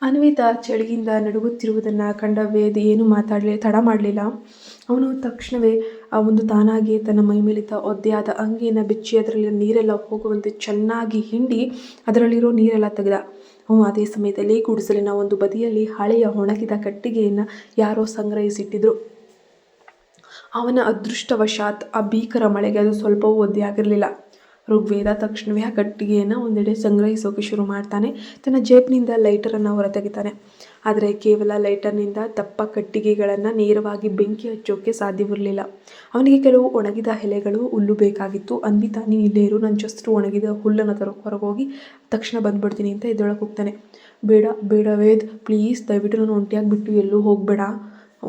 ಅನ್ವಿತಾ ಚಳಿಯಿಂದ ನಡುಗುತ್ತಿರುವುದನ್ನು ಕಂಡ ವೇದ್ ಏನೂ ತಡ ಮಾಡಲಿಲ್ಲ. ಅವನು ತಕ್ಷಣವೇ ಆ ಒಂದು ತಾನಾಗಿಯೇ ತನ್ನ ಮೈಮೇಲಿದ್ದ ಒದ್ದೆಯಾದ ಅಂಗಿಯನ್ನು ಬಿಚ್ಚಿ ಅದರಲ್ಲಿ ನೀರೆಲ್ಲ ಹೋಗುವಂತೆ ಚೆನ್ನಾಗಿ ಹಿಂಡಿ ಅದರಲ್ಲಿರೋ ನೀರೆಲ್ಲ ತೆಗೆದ. ಅವನು ಅದೇ ಸಮಯದಲ್ಲಿ ಗುಡಿಸಲಿನ ಒಂದು ಬದಿಯಲ್ಲಿ ಹಳೆಯ ಒಣಗಿದ ಕಟ್ಟಿಗೆಯನ್ನು ಯಾರೋ ಸಂಗ್ರಹಿಸಿಟ್ಟಿದ್ರು. ಅವನ ಅದೃಷ್ಟವಶಾತ್ ಆ ಭೀಕರ ಮಳೆಗೆ ಅದು ಸ್ವಲ್ಪವೂ ಒದ್ದೆಯಾಗಿರಲಿಲ್ಲ. ಋಗ್ವೇದ ತಕ್ಷಣವೇ ಆ ಕಟ್ಟಿಗೆಯನ್ನು ಒಂದೆಡೆ ಸಂಗ್ರಹಿಸೋಕೆ ಶುರು ಮಾಡ್ತಾನೆ. ತನ್ನ ಜೇಬಿನಿಂದ ಲೈಟರನ್ನು ಹೊರತೆಗಿತಾನೆ. ಆದರೆ ಕೇವಲ ಲೈಟರ್ನಿಂದ ದಪ್ಪ ಕಟ್ಟಿಗೆಗಳನ್ನು ನೇರವಾಗಿ ಬೆಂಕಿ ಹಚ್ಚೋಕ್ಕೆ ಸಾಧ್ಯವಿರಲಿಲ್ಲ. ಅವನಿಗೆ ಕೆಲವು ಒಣಗಿದ ಎಲೆಗಳು, ಹುಲ್ಲು ಬೇಕಾಗಿತ್ತು. ಅನ್ವಿತಾ, ನೀನು ಇಲ್ಲೇ ಇರು, ನಾನು ಜಸ್ಟ್ ಒಣಗಿದ ಹುಲ್ಲನ್ನು ತರೋಕೆ ಹೊರಗೋಗಿ ತಕ್ಷಣ ಬಂದ್ಬಿಡ್ತೀನಿ ಅಂತ ಎದ್ದೊಳಗೆ ಹೋಗ್ತಾನೆ. ಬೇಡ ಬೇಡ ವೇದ್, ಪ್ಲೀಸ್, ದಯವಿಟ್ಟು ನಾನು ಒಂಟಿಯಾಗಿ ಬಿಟ್ಟು ಎಲ್ಲೂ ಹೋಗಬೇಡ.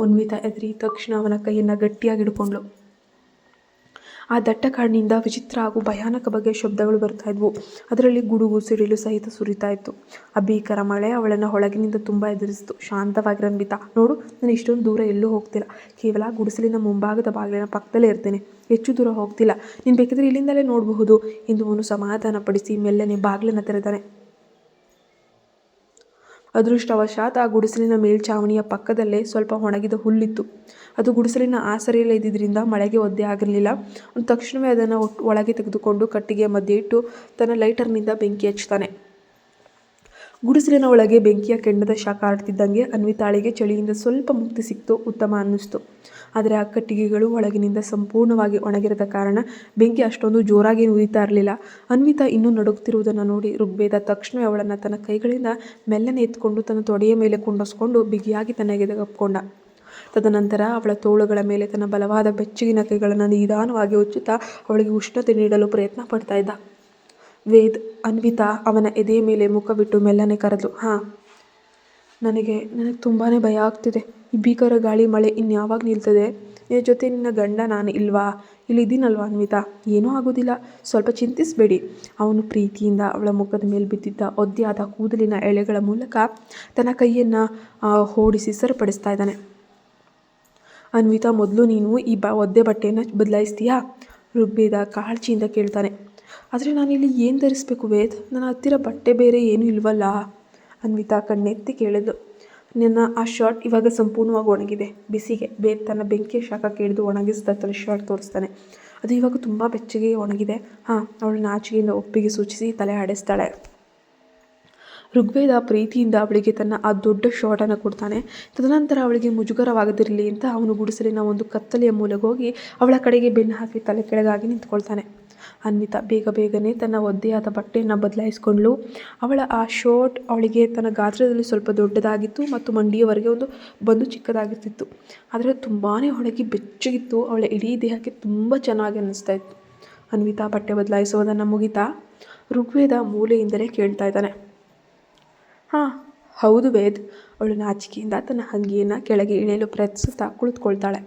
ಅನ್ವಿತಾ ಎದ್ರಿ ತಕ್ಷಣ ಅವನ ಕೈಯನ್ನು ಗಟ್ಟಿಯಾಗಿ ಹಿಡ್ಕೊಂಡ್ಳು. ಆ ದಟ್ಟ ಕಾಡಿನಿಂದ ವಿಚಿತ್ರ ಹಾಗೂ ಭಯಾನಕ ಬಗೆಯ ಶಬ್ದಗಳು ಬರ್ತಾ ಇದ್ವು. ಅದರಲ್ಲಿ ಗುಡುಗು ಸಿಡಿಲು ಸಹಿತ ಸುರಿತಾ ಇತ್ತು. ಆ ಭೀಕರ ಮಳೆ ಅವಳನ್ನು ಒಳಗಿನಿಂದ ತುಂಬ ಎದುರಿಸಿತು. ಶಾಂತವಾಗಿರೋ ಅನ್ವಿತಾ, ನೋಡು, ನಾನು ಇಷ್ಟೊಂದು ದೂರ ಎಲ್ಲೂ ಹೋಗ್ತಿಲ್ಲ. ಕೇವಲ ಗುಡಿಸಲಿನ ಮುಂಭಾಗದ ಬಾಗಿಲಿನ ಪಕ್ಕದಲ್ಲೇ ಇರ್ತೇನೆ. ಹೆಚ್ಚು ದೂರ ಹೋಗ್ತಿಲ್ಲ. ನೀನು ಬೇಕಿದ್ರೆ ಇಲ್ಲಿಂದಲೇ ನೋಡಬಹುದು ಎಂದು ಅವನು ಸಮಾಧಾನಪಡಿಸಿ ಮೆಲ್ಲನೆ ಬಾಗಿಲನ್ನು ತೆರೆದಾನೆ. ಅದೃಷ್ಟವಶಾತ್ ಆ ಗುಡಿಸಲಿನ ಮೇಲ್ಛಾವಣಿಯ ಪಕ್ಕದಲ್ಲೇ ಸ್ವಲ್ಪ ಒಣಗಿದ ಹುಲ್ಲಿತ್ತು. ಅದು ಗುಡಿಸಲಿನ ಆಸರೆಯಲ್ಲೇ ಇದ್ದಿದ್ದರಿಂದ ಮಳೆಗೆ ಒದ್ದೆ ಆಗಿರಲಿಲ್ಲ. ಅವನು ತಕ್ಷಣವೇ ಅದನ್ನು ಒಳಗೆ ತೆಗೆದುಕೊಂಡು ಕಟ್ಟಿಗೆಯ ಮಧ್ಯೆ ಇಟ್ಟು ತನ್ನ ಲೈಟರ್ನಿಂದ ಬೆಂಕಿ ಹಚ್ತಾನೆ. ಗುಡಿಸಲಿನ ಒಳಗೆ ಬೆಂಕಿಯ ಕೆಂಡದ ಶಾಖ ಆಡ್ತಿದ್ದಂಗೆ ಅನ್ವಿತಾಳಿಗೆ ಚಳಿಯಿಂದ ಸ್ವಲ್ಪ ಮುಕ್ತಿ ಸಿಕ್ತು, ಉತ್ತಮ ಅನ್ನಿಸ್ತು. ಆದರೆ ಆ ಕಟ್ಟಿಗೆಗಳು ಒಳಗಿನಿಂದ ಸಂಪೂರ್ಣವಾಗಿ ಒಣಗಿರದ ಕಾರಣ ಬೆಂಕಿ ಅಷ್ಟೊಂದು ಜೋರಾಗಿ ಉರಿತಾ ಇರಲಿಲ್ಲ. ಅನ್ವಿತಾ ಇನ್ನೂ ನಡುಗುತ್ತಿರುವುದನ್ನು ನೋಡಿ ಋಗ್ವೇದ ತಕ್ಷಣವೇ ಅವಳನ್ನು ತನ್ನ ಕೈಗಳಿಂದ ಮೆಲ್ಲನೆ ಎತ್ಕೊಂಡು ತನ್ನ ತೊಡೆಯ ಮೇಲೆ ಕುಂಡಿಸ್ಕೊಂಡು ಬಿಗಿಯಾಗಿ ತನ್ನ ಎದೆಗಪ್ಕೊಂಡ. ತದನಂತರ ಅವಳ ತೋಳುಗಳ ಮೇಲೆ ತನ್ನ ಬಲವಾದ ಬೆಚ್ಚಗಿನ ಕೈಗಳನ್ನು ನಿಧಾನವಾಗಿ ಉಚ್ಚುತ್ತಾ ಅವಳಿಗೆ ಉಷ್ಣತೆ ನೀಡಲು ಪ್ರಯತ್ನ ಪಡ್ತಾ ಇದ್ದ. ವೇದ್ ಅನ್ವಿತಾ ಅವನ ಎದೆಯ ಮೇಲೆ ಮುಖವಿಟ್ಟು ಮೆಲ್ಲನೆ ಕರೆದ್ಲು. ನನಗೆ ತುಂಬಾ ಭಯ ಆಗ್ತಿದೆ. ಈ ಭೀಕರ ಗಾಳಿ ಮಳೆ ಇನ್ಯಾವಾಗ ನಿಲ್ತದೆ? ನಿನ್ನ ಜೊತೆ ನಿನ್ನ ಗಂಡ ನಾನು ಇಲ್ವಾ? ಇಲ್ಲಿದ್ದೀನಲ್ವಾ ಅನ್ವಿತಾ? ಏನೂ ಆಗೋದಿಲ್ಲ, ಸ್ವಲ್ಪ ಚಿಂತಿಸಬೇಡಿ. ಅವನು ಪ್ರೀತಿಯಿಂದ ಅವಳ ಮುಖದ ಮೇಲೆ ಬಿದ್ದಿದ್ದ ಒದ್ದೆಯಾದ ಕೂದಲಿನ ಎಳೆಗಳ ಮೂಲಕ ತನ್ನ ಕೈಯನ್ನು ಓಡಿಸಿ ಸರಿಪಡಿಸ್ತಾ ಇದ್ದಾನೆ. ಅನ್ವಿತಾ, ಮೊದಲು ನೀನು ಈ ಒದ್ದೆ ಬಟ್ಟೆಯನ್ನು ಬದಲಾಯಿಸ್ತೀಯಾ? ಋಗ್ವೇದ ಕಾಳಜಿಯಿಂದ ಕೇಳ್ತಾನೆ. ಆದರೆ ನಾನಿಲ್ಲಿ ಏನು ಧರಿಸ್ಬೇಕು ವೇದ್? ನನ್ನ ಹತ್ತಿರ ಬಟ್ಟೆ ಬೇರೆ ಏನೂ ಇಲ್ವಲ್ಲ? ಅನ್ವಿತಾ ಕಣ್ಣೆತ್ತಿ ಕೇಳಿದ್ಲು. ಆ ಶರ್ಟ್ ಇವಾಗ ಸಂಪೂರ್ಣವಾಗಿ ಒಣಗಿದೆ. ಬಿಸಿಗೆ ವೇದ್ ತನ್ನ ಬೆಂಕಿಯ ಶಾಖಕ್ಕೆ ಹಿಡಿದು ಒಣಗಿಸಿದ ತನ್ನ ಶರ್ಟ್ ತೋರಿಸ್ತಾನೆ. ಅದು ಇವಾಗ ತುಂಬ ಬೆಚ್ಚಗೆ ಒಣಗಿದೆ. ಅವಳು ನಾಚಿಕೆಯಿಂದ ಒಪ್ಪಿಗೆ ಸೂಚಿಸಿ ತಲೆ ಆಡಿಸ್ತಾಳೆ. ಋಗ್ವೇದ ಪ್ರೀತಿಯಿಂದ ಅವಳಿಗೆ ತನ್ನ ಆ ದೊಡ್ಡ ಶಾರ್ಟನ್ನು ಕೊಡ್ತಾನೆ. ತದನಂತರ ಅವಳಿಗೆ ಮುಜುಗರವಾಗದಿರಲಿ ಅಂತ ಅವನು ಗುಡಿಸಲಿನ ಒಂದು ಕತ್ತಲೆಯ ಮೂಲಕ ಹೋಗಿ ಅವಳ ಕಡೆಗೆ ಬೆನ್ನು ಹಾಕಿ ತಲೆ ಕೆಳಗಾಗಿ ನಿಂತ್ಕೊಳ್ತಾನೆ. ಅನ್ವಿತಾ ಬೇಗನೆ ತನ್ನ ಒದ್ದೆಯಾದ ಬಟ್ಟೆಯನ್ನು ಬದಲಾಯಿಸ್ಕೊಂಡ್ಳು. ಅವಳ ಆ ಶರ್ಟ್ ಅವಳಿಗೆ ತನ್ನ ಗಾತ್ರದಲ್ಲಿ ಸ್ವಲ್ಪ ದೊಡ್ಡದಾಗಿತ್ತು ಮತ್ತು ಮಂಡಿಯವರೆಗೆ ಬಂದು ಚಿಕ್ಕದಾಗಿರ್ತಿತ್ತು. ಆದರೆ ತುಂಬಾ ಒಳಗೆ ಬೆಚ್ಚಗಿತ್ತು. ಅವಳ ಇಡೀ ದೇಹಕ್ಕೆ ತುಂಬ ಚೆನ್ನಾಗಿ ಅನ್ನಿಸ್ತಾ ಇತ್ತು. ಅನ್ವಿತಾ ಬಟ್ಟೆ ಬದಲಾಯಿಸುವುದನ್ನು ಮುಗಿತಾ? ಋಗ್ವೇದ ಮೂಲೆಯಿಂದಲೇ ಕೇಳ್ತಾ ಇದ್ದಾನೆ. ಹೌದು ವೇದ್. ಅವಳು ನಾಚಿಕೆಯಿಂದ ತನ್ನ ಅಂಗಿಯನ್ನು ಕೆಳಗೆ ಇಳಿಯಲು ಪ್ರಯತ್ನಿಸುತ್ತಾ ಕುಳಿತುಕೊಳ್ತಾಳೆ.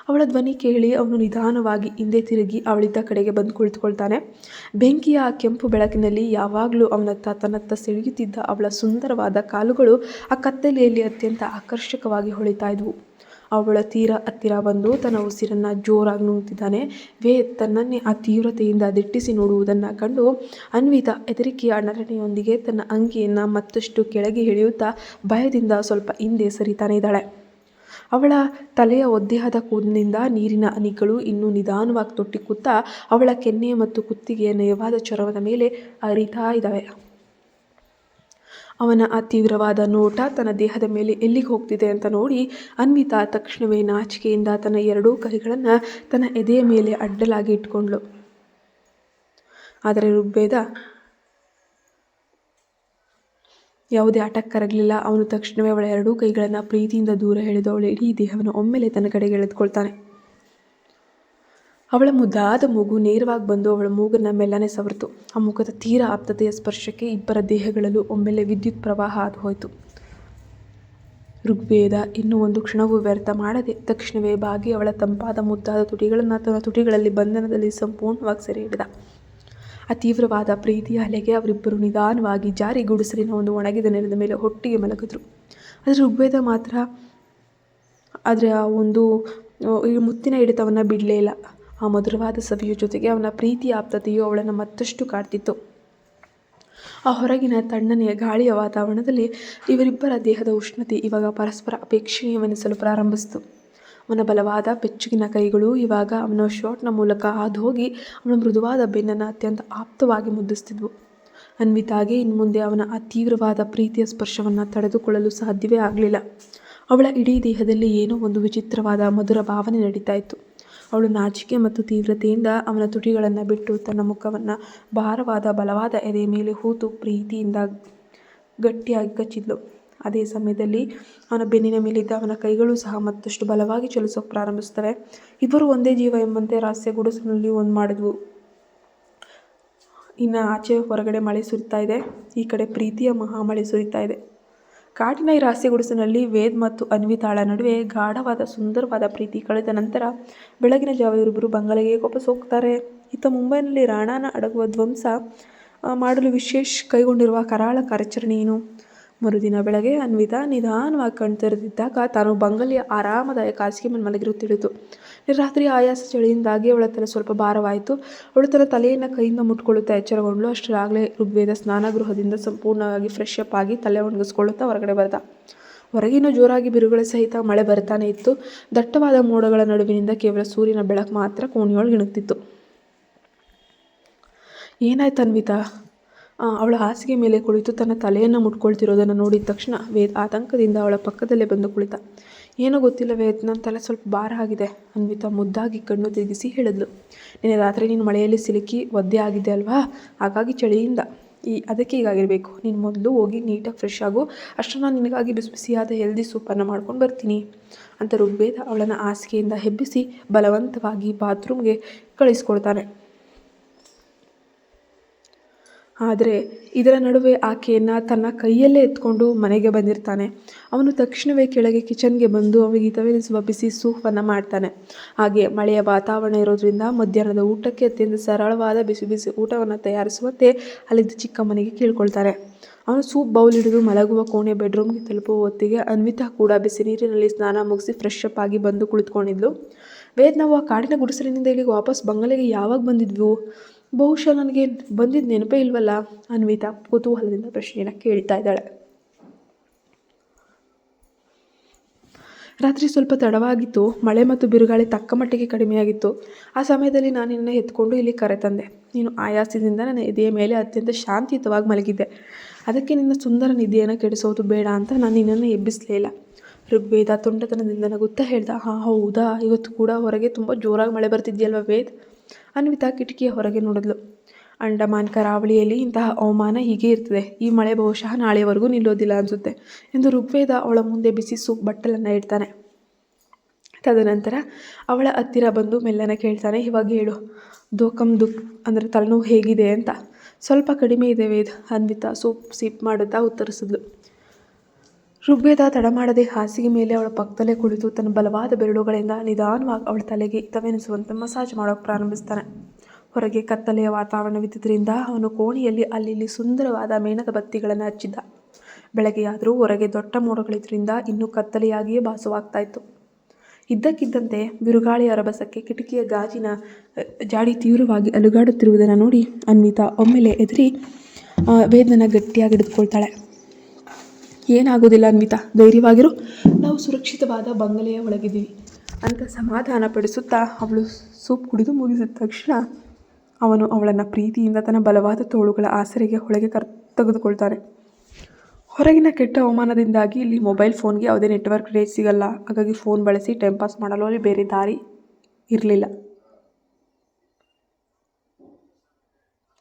ಅವಳ ಧ್ವನಿ ಕೇಳಿ ಅವನು ನಿಧಾನವಾಗಿ ಹಿಂದೆ ತಿರುಗಿ ಅವಳಿದ್ದ ಕಡೆಗೆ ಬಂದು ಕುಳಿತುಕೊಳ್ತಾನೆ. ಬೆಂಕಿಯ ಆ ಕೆಂಪು ಬೆಳಕಿನಲ್ಲಿ ಯಾವಾಗಲೂ ತನ್ನತ್ತ ಸೆಳೆಯುತ್ತಿದ್ದ ಅವಳ ಸುಂದರವಾದ ಕಾಲುಗಳು ಆ ಕತ್ತಲೆಯಲ್ಲಿ ಅತ್ಯಂತ ಆಕರ್ಷಕವಾಗಿ ಹೊಳಿತಾ ಇದ್ವು. ಅವಳ ತೀರ ಹತ್ತಿರ ಬಂದು ತನ್ನ ಉಸಿರನ್ನು ಜೋರಾಗಿ ನುಂಗ್ತಿದ್ದಾನೆ. ವೇದ್ ತನ್ನನ್ನೇ ಆ ತೀವ್ರತೆಯಿಂದ ದಿಟ್ಟಿಸಿ ನೋಡುವುದನ್ನು ಕಂಡು ಅನ್ವಿತಾ ಹೆದರಿಕೆಯ ನಟನೆಯೊಂದಿಗೆ ತನ್ನ ಅಂಗಿಯನ್ನು ಮತ್ತಷ್ಟು ಕೆಳಗೆ ಇಳಿಯುತ್ತಾ ಭಯದಿಂದ ಸ್ವಲ್ಪ ಹಿಂದೆ ಸರಿತಾನೆ ಇದ್ದಾಳೆ. ಅವಳ ತಲೆಯ ಒದ್ದೆಯಾದ ಕೂದಲಿನಿಂದ ನೀರಿನ ಹನಿಗಳು ಇನ್ನೂ ನಿಧಾನವಾಗಿ ತೊಟ್ಟಿಕ್ಕುತ್ತಾ ಅವಳ ಕೆನ್ನೆ ಮತ್ತು ಕುತ್ತಿಗೆಯ ನಯವಾದ ಚರ್ಮದ ಮೇಲೆ ಹರಿತಾ ಇದ್ದಾವೆ. ಅವನ ಆ ತೀವ್ರವಾದ ನೋಟ ತನ್ನ ದೇಹದ ಮೇಲೆ ಎಲ್ಲಿಗೆ ಹೋಗ್ತಿದೆ ಅಂತ ನೋಡಿ ಅನ್ವಿತಾ ತಕ್ಷಣವೇ ನಾಚಿಕೆಯಿಂದ ತನ್ನ ಎರಡೂ ಕೈಗಳನ್ನು ತನ್ನ ಎದೆಯ ಮೇಲೆ ಅಡ್ಡಲಾಗಿ ಇಟ್ಕೊಂಡ್ಳು. ಆದರೆ ಋಗ್ವೇದ ಯಾವುದೇ ಅಟಕ್ಕರಗಲಿಲ್ಲ. ಅವನು ತಕ್ಷಣವೇ ಅವಳ ಎರಡೂ ಕೈಗಳನ್ನು ಪ್ರೀತಿಯಿಂದ ದೂರ ಎಳೆದು ಅವಳ ಇಡೀ ದೇಹವನ್ನು ಒಮ್ಮೆಲೆ ತನ್ನ ಕಡೆಗೆ ಎಳೆದುಕೊಳ್ತಾನೆ. ಅವಳ ಮುದ್ದಾದ ಮೂಗು ನೇರವಾಗಿ ಬಂದು ಅವಳ ಮೂಗನ್ನು ಮೆಲ್ಲನೆ ಸವರಿತು. ಆ ಮುಖದ ತೀರ ಆಪ್ತತೆಯ ಸ್ಪರ್ಶಕ್ಕೆ ಇಬ್ಬರ ದೇಹಗಳಲ್ಲೂ ಒಮ್ಮೆಲೆ ವಿದ್ಯುತ್ ಪ್ರವಾಹ ಹಾದು ಹೋಯಿತು. ಋಗ್ವೇದ ಇನ್ನೂ ಒಂದು ಕ್ಷಣವೂ ವ್ಯರ್ಥ ಮಾಡದೆ ತಕ್ಷಣವೇ ಬಾಗಿ ಅವಳ ತಂಪಾದ ಮುದ್ದಾದ ತುಟಿಗಳನ್ನು ತನ್ನ ತುಟಿಗಳಲ್ಲಿ ಬಂಧನದಲ್ಲಿ ಸಂಪೂರ್ಣವಾಗಿ ಸೆರೆ ಹಿಡಿದ. ಆ ತೀವ್ರವಾದ ಪ್ರೀತಿಯ ಅಲೆಗೆ ಅವರಿಬ್ಬರು ನಿಧಾನವಾಗಿ ಜಾರಿ ಗುಡಿಸಲಿನ ಒಂದು ಒಣಗಿದ ನೆಲದ ಮೇಲೆ ಒಟ್ಟಿಗೆ ಮಲಗಿದ್ರು. ಆದರೆ ಋಗ್ವೇದ ಮಾತ್ರ ಆ ಒಂದು ಈ ಮುತ್ತಿನ ಹಿಡಿತವನ್ನು ಬಿಡಲೇ ಇಲ್ಲ. ಆ ಮಧುರವಾದ ಸವಿಯ ಜೊತೆಗೆ ಅವನ ಪ್ರೀತಿಯ ಆಪ್ತತೆಯು ಅವಳನ್ನು ಮತ್ತಷ್ಟು ಕಾಡ್ತಿತ್ತು. ಆ ಹೊರಗಿನ ತಣ್ಣನೆಯ ಗಾಳಿಯ ವಾತಾವರಣದಲ್ಲಿ ಇವರಿಬ್ಬರ ದೇಹದ ಉಷ್ಣತೆ ಇವಾಗ ಪರಸ್ಪರ ಅಪೇಕ್ಷಣೀಯವೆನಿಸಲು ಪ್ರಾರಂಭಿಸಿತು. ಅವನ ಬಲವಾದ ಬೆಚ್ಚಗಿನ ಕೈಗಳು ಇವಾಗ ಅವನ ಶರ್ಟ್ನ ಮೂಲಕ ಹಾದು ಹೋಗಿ ಅವನ ಮೃದುವಾದ ಬೆನ್ನನ್ನು ಅತ್ಯಂತ ಆಪ್ತವಾಗಿ ಮುದ್ದಿಸ್ತಿದ್ವು. ಅನ್ವಿತಾಗೆ ಇನ್ಮುಂದೆ ಅವನ ಆ ತೀವ್ರವಾದ ಪ್ರೀತಿಯ ಸ್ಪರ್ಶವನ್ನು ತಡೆದುಕೊಳ್ಳಲು ಸಾಧ್ಯವೇ ಆಗಲಿಲ್ಲ. ಅವಳ ಇಡೀ ದೇಹದಲ್ಲಿ ಏನೋ ಒಂದು ವಿಚಿತ್ರವಾದ ಮಧುರ ಭಾವನೆ ನಡೀತಾ ಇತ್ತು. ಅವಳು ನಾಚಿಕೆ ಮತ್ತು ತೀವ್ರತೆಯಿಂದ ಅವನ ತುಟಿಗಳನ್ನು ಬಿಟ್ಟು ತನ್ನ ಮುಖವನ್ನು ಭಾರವಾದ ಬಲವಾದ ಎದೆಯ ಮೇಲೆ ಹೂತು ಪ್ರೀತಿಯಿಂದ ಗಟ್ಟಿಯಾಗಿ ಕಚ್ಚಿದ್ಲು. ಅದೇ ಸಮಯದಲ್ಲಿ ಅವನ ಬೆನ್ನಿನ ಮೇಲಿದ್ದ ಅವನ ಕೈಗಳು ಸಹ ಮತ್ತಷ್ಟು ಬಲವಾಗಿ ಚಲಿಸೋಕೆ ಪ್ರಾರಂಭಿಸ್ತವೆ. ಇಬ್ಬರು ಒಂದೇ ಜೀವ ಎಂಬಂತೆ ರಹಸ್ಯ ಗುಡಿಸಲಿನಲ್ಲಿ ಒಂದು ಮಾಡಿದ್ವು. ಇನ್ನು ಆಚೆ ಹೊರಗಡೆ ಮಳೆ ಸುರಿತಾ ಇದೆ, ಈ ಕಡೆ ಪ್ರೀತಿಯ ಮಹಾಮಳೆ ಸುರಿತಾ ಇದೆ. ಕಾಡಿನ ಈ ರಹಸ್ಯ ಗುಡಿಸಿನಲ್ಲಿ ವೇದ್ ಮತ್ತು ಅನ್ವಿತಾಳ ನಡುವೆ ಗಾಢವಾದ ಸುಂದರವಾದ ಪ್ರೀತಿ ಕಳೆದ ನಂತರ ಬೆಳಗಿನ ಜಾವ ಇವರಿಬ್ಬರು ಬಂಗಲೆಗೆ ವಾಪಸ್ ಹೋಗ್ತಾರೆ. ಇತ್ತ ಮುಂಬೈನಲ್ಲಿ ರಾಣಾನ ಅಡಗುವ ಧ್ವಂಸ ಮಾಡಲು ವಿಶೇಷ್ ಕೈಗೊಂಡಿರುವ ಕರಾಳ ಕಾರ್ಯಾಚರಣೆ ಏನು? ಮರುದಿನ ಬೆಳಗ್ಗೆ ಅನ್ವಿತಾ ನಿಧಾನವಾಗಿ ಕಣ್ತೆರೆದಿದ್ದಾಗ ತಾನು ಬಂಗಲೆಯ ಆರಾಮದಾಯಕ ಹಾಸಿಗೆ ಮೇಲೆ ಮಲಗಿರುತ್ತಿಳಿತು. ರಾತ್ರಿ ಆಯಾಸ ಚಳಿಯಿಂದಾಗಿ ಅವಳ ತಲೆ ಸ್ವಲ್ಪ ಭಾರವಾಯಿತು. ಅವಳು ತನ್ನ ತಲೆಯನ್ನು ಕೈಯಿಂದ ಮುಟ್ಕೊಳ್ಳುತ್ತಾ ಎಚ್ಚರಗೊಂಡಳು. ಅಷ್ಟರಾಗಲೇ ಋಗ್ವೇದ ಸ್ನಾನಗೃಹದಿಂದ ಸಂಪೂರ್ಣವಾಗಿ ಫ್ರೆಶ್ ಅಪ್ ಆಗಿ ತಲೆ ಒಣಗಿಸ್ಕೊಳ್ಳುತ್ತಾ ಹೊರಗಡೆ ಬರ್ದ. ಹೊರಗಿನ ಜೋರಾಗಿ ಬಿರುಗಳ ಸಹಿತ ಮಳೆ ಬರ್ತಾನೆ ಇತ್ತು. ದಟ್ಟವಾದ ಮೋಡಗಳ ನಡುವಿನಿಂದ ಕೇವಲ ಸೂರ್ಯನ ಬೆಳಕು ಮಾತ್ರ ಕೋಣೆಯೊಳಗೆ ಇಣುಕ್ತಿತ್ತು. ಏನಾಯ್ತು ಅನ್ವಿತಾ? ಅವಳ ಹಾಸಿಗೆ ಮೇಲೆ ಕುಳಿತು ತನ್ನ ತಲೆಯನ್ನು ಮುಟ್ಕೊಳ್ತಿರೋದನ್ನು ನೋಡಿದ ತಕ್ಷಣ ವೇದ್ ಆತಂಕದಿಂದ ಅವಳ ಪಕ್ಕದಲ್ಲೇ ಬಂದು ಕುಳಿತ. ಏನೋ ಗೊತ್ತಿಲ್ಲ ವೇದ್, ನನ್ನ ತಲೆ ಸ್ವಲ್ಪ ಭಾರ ಆಗಿದೆ. ಅನ್ವಿತಾ ಮುದ್ದಾಗಿ ಕಣ್ಣು ತಿರುಗಿಸಿ ಹೇಳಿದ್ಲು. ನಿನ್ನೆ ರಾತ್ರಿ ನೀನು ಮಳೆಯಲ್ಲಿ ಸಿಲುಕಿ ಒದ್ದೆ ಆಗಿದ್ದೆ ಅಲ್ವಾ, ಹಾಗಾಗಿ ಚಳಿಯಿಂದ ಅದಕ್ಕೆ ಹೀಗಾಗಿರಬೇಕು. ನೀನು ಮೊದಲು ಹೋಗಿ ನೀಟಾಗಿ ಫ್ರೆಶ್ ಆಗು, ಅಷ್ಟು ನಾನು ನಿನಗಾಗಿ ಬಿಸಿ ಬಿಸಿಯಾದ ಹೆಲ್ದಿ ಸೂಪನ್ನು ಮಾಡ್ಕೊಂಡು ಬರ್ತೀನಿ ಅಂತ ಋಗ್ವೇದ ಅವಳನ್ನು ಹಾಸಿಗೆಯಿಂದ ಹೆಬ್ಬಿಸಿ ಬಲವಂತವಾಗಿ ಬಾತ್ರೂಮ್ಗೆ ಕಳಿಸ್ಕೊಡ್ತಾನೆ. ಆದರೆ ಇದರ ನಡುವೆ ಆಕೆಯನ್ನು ತನ್ನ ಕೈಯಲ್ಲೇ ಎತ್ಕೊಂಡು ಮನೆಗೆ ಬಂದಿರ್ತಾನೆ. ಅವನು ತಕ್ಷಣವೇ ಕೆಳಗೆ ಕಿಚನ್ಗೆ ಬಂದು ಅವನಿಗೆ ಹಿತವೆನಿಸುವ ಬಿಸಿ ಸೂಪನ್ನು ಮಾಡ್ತಾನೆ. ಹಾಗೆ ಮಳೆಯ ವಾತಾವರಣ ಇರೋದ್ರಿಂದ ಮಧ್ಯಾಹ್ನದ ಊಟಕ್ಕೆ ಅತ್ಯಂತ ಸರಳವಾದ ಬಿಸಿ ಬಿಸಿ ಊಟವನ್ನು ತಯಾರಿಸುವಂತೆ ಅಲ್ಲಿದ್ದ ಚಿಕ್ಕಮ್ಮನಿಗೆ ಕೇಳ್ಕೊಳ್ತಾರೆ. ಅವನು ಸೂಪ್ ಬೌಲ್ ಹಿಡಿದು ಮಲಗುವ ಕೋಣೆ ಬೆಡ್ರೂಮ್ಗೆ ತಲುಪುವ ಹೊತ್ತಿಗೆ ಅನ್ವಿತಾ ಕೂಡ ಬಿಸಿ ನೀರಿನಲ್ಲಿ ಸ್ನಾನ ಮುಗಿಸಿ ಫ್ರೆಶ್ ಅಪ್ ಆಗಿ ಬಂದು ಕುಳಿತುಕೊಂಡಿದ್ಲು. ವೇದ್, ನಾವು ಆ ಕಾಡಿನ ಗುಡಿಸಲಿನಿಂದ ಇಲ್ಲಿಗೆ ವಾಪಸ್ ಬಂಗಲೆಗೆ ಯಾವಾಗ ಬಂದಿದ್ವು? ಬಹುಶಃ ನನಗೆ ಬಂದಿದ್ದ ನೆನಪೇ ಇಲ್ವಲ್ಲ? ಅನ್ವಿತಾ ಕುತೂಹಲದಿಂದ ಪ್ರಶ್ನೆಯನ್ನು ಕೇಳ್ತಾ ಇದ್ದಾಳೆ. ರಾತ್ರಿ ಸ್ವಲ್ಪ ತಡವಾಗಿತ್ತು. ಮಳೆ ಮತ್ತು ಬಿರುಗಾಳಿ ತಕ್ಕ ಮಟ್ಟಿಗೆ ಕಡಿಮೆಯಾಗಿತ್ತು. ಆ ಸಮಯದಲ್ಲಿ ನಾನು ನಿನ್ನ ಎತ್ಕೊಂಡು ಇಲ್ಲಿ ಕರೆತಂದೆ. ನೀನು ಆಯಾಸದಿಂದ ನನ್ನ ಎದೆಯ ಮೇಲೆ ಅತ್ಯಂತ ಶಾಂತಿಯುತವಾಗಿ ಮಲಗಿದ್ದೆ. ಅದಕ್ಕೆ ನಿನ್ನ ಸುಂದರ ನಿದ್ದೆಯನ್ನು ಕೆಡಿಸೋದು ಬೇಡ ಅಂತ ನಾನು ನಿನ್ನನ್ನು ಎಬ್ಬಿಸಲೇ ಇಲ್ಲ. ಋಗ್ವೇದ ತುಂಟತನದಿಂದ ನಗುತ್ತಾ ಹೇಳ್ದ. ಹೌದಾ, ಇವತ್ತು ಕೂಡ ಹೊರಗೆ ತುಂಬ ಜೋರಾಗಿ ಮಳೆ ಬರ್ತಿದ್ಯಲ್ವ ವೇದ್? ಅನ್ವಿತಾ ಕಿಟಕಿಯ ಹೊರಗೆ ನೋಡಿದ್ಲು. ಅಂಡಮಾನ್ ಕರಾವಳಿಯಲ್ಲಿ ಇಂತಹ ಹವಾಮಾನ ಹೀಗೆ ಇರ್ತದೆ. ಈ ಮಳೆ ಬಹುಶಃ ನಾಳೆಯವರೆಗೂ ನಿಲ್ಲೋದಿಲ್ಲ ಅನಿಸುತ್ತೆ ಎಂದು ಋಗ್ವೇದ ಅವಳ ಮುಂದೆ ಬಿಸಿ ಸೂಪ್ ಬಟ್ಟಲನ್ನು ಇಡ್ತಾನೆ. ತದನಂತರ ಅವಳ ಹತ್ತಿರ ಬಂದು ಮೆಲ್ಲನೆ ಕೇಳ್ತಾನೆ, ಇವಾಗ ಹೇಳು, ದುಃಖಂ ಅಂದರೆ ತಲೆನೋವು ಹೇಗಿದೆ ಅಂತ. ಸ್ವಲ್ಪ ಕಡಿಮೆ ಇದೆ ವೇದ್, ಅನ್ವಿತಾ ಸೂಪ್ ಸಿಪ್ ಮಾಡುತ್ತಾ ಉತ್ತರಿಸಿದ್ಲು. ಋಗ್ವೇದ ತಡ ಮಾಡದೆ ಹಾಸಿಗೆ ಮೇಲೆ ಅವಳ ಪಕ್ಕದಲ್ಲೇ ಕುಳಿತು ತನ್ನ ಬಲವಾದ ಬೆರಳುಗಳಿಂದ ನಿಧಾನವಾಗಿ ಅವಳ ತಲೆಗೆ ಹಿತವೆನಿಸುವಂತೆ ಮಸಾಜ್ ಮಾಡೋಕ್ಕೆ ಪ್ರಾರಂಭಿಸ್ತಾನೆ. ಹೊರಗೆ ಕತ್ತಲೆಯ ವಾತಾವರಣವಿದ್ದರಿಂದ ಅವನು ಕೋಣೆಯಲ್ಲಿ ಅಲ್ಲಿ ಸುಂದರವಾದ ಮೇಣದ ಬತ್ತಿಗಳನ್ನು ಹಚ್ಚಿದ್ದ. ಬೆಳಗ್ಗೆಯಾದರೂ ಹೊರಗೆ ದೊಡ್ಡ ಮೋಡಗಳಿದ್ರಿಂದ ಇನ್ನೂ ಕತ್ತಲೆಯಾಗಿಯೇ ಭಾಸವಾಗ್ತಾ ಇತ್ತು. ಇದ್ದಕ್ಕಿದ್ದಂತೆ ಬಿರುಗಾಳಿಯ ರಭಸಕ್ಕೆ ಕಿಟಕಿಯ ಗಾಜಿನ ಜಾಡಿ ತೀವ್ರವಾಗಿ ಅಲುಗಾಡುತ್ತಿರುವುದನ್ನು ನೋಡಿ ಅನ್ವಿತಾ ಒಮ್ಮೆಲೆ ಎದುರಿ ವೇದನ ಗಟ್ಟಿಯಾಗಿ ಹಿಡಿದುಕೊಳ್ತಾಳೆ. ಏನಾಗೋದಿಲ್ಲ ಅನ್ವಿತಾ, ಧೈರ್ಯವಾಗಿರು, ನಾವು ಸುರಕ್ಷಿತವಾದ ಬಂಗಲೆಯ ಒಳಗಿದ್ದೀವಿ ಅಂತ ಸಮಾಧಾನ ಪಡಿಸುತ್ತಾ ಅವಳು ಸೂಪ್ ಕುಡಿದು ಮುಗಿಸಿದ ತಕ್ಷಣ ಅವನು ಅವಳನ್ನು ಪ್ರೀತಿಯಿಂದ ತನ್ನ ಬಲವಾದ ತೋಳುಗಳ ಆಸರೆಗೆ ಒಳಗೆ ತೆಗೆದುಕೊಳ್ತಾನೆ. ಹೊರಗಿನ ಕೆಟ್ಟ ಹವಾಮಾನದಿಂದಾಗಿ ಇಲ್ಲಿ ಮೊಬೈಲ್ ಫೋನ್ಗೆ ಯಾವುದೇ ನೆಟ್ವರ್ಕ್ ರೇಂಜ್ ಸಿಗಲ್ಲ. ಹಾಗಾಗಿ ಫೋನ್ ಬಳಸಿ ಟೈಮ್ ಪಾಸ್ ಮಾಡಲು ಅಲ್ಲಿ ಬೇರೆ ದಾರಿ ಇರಲಿಲ್ಲ.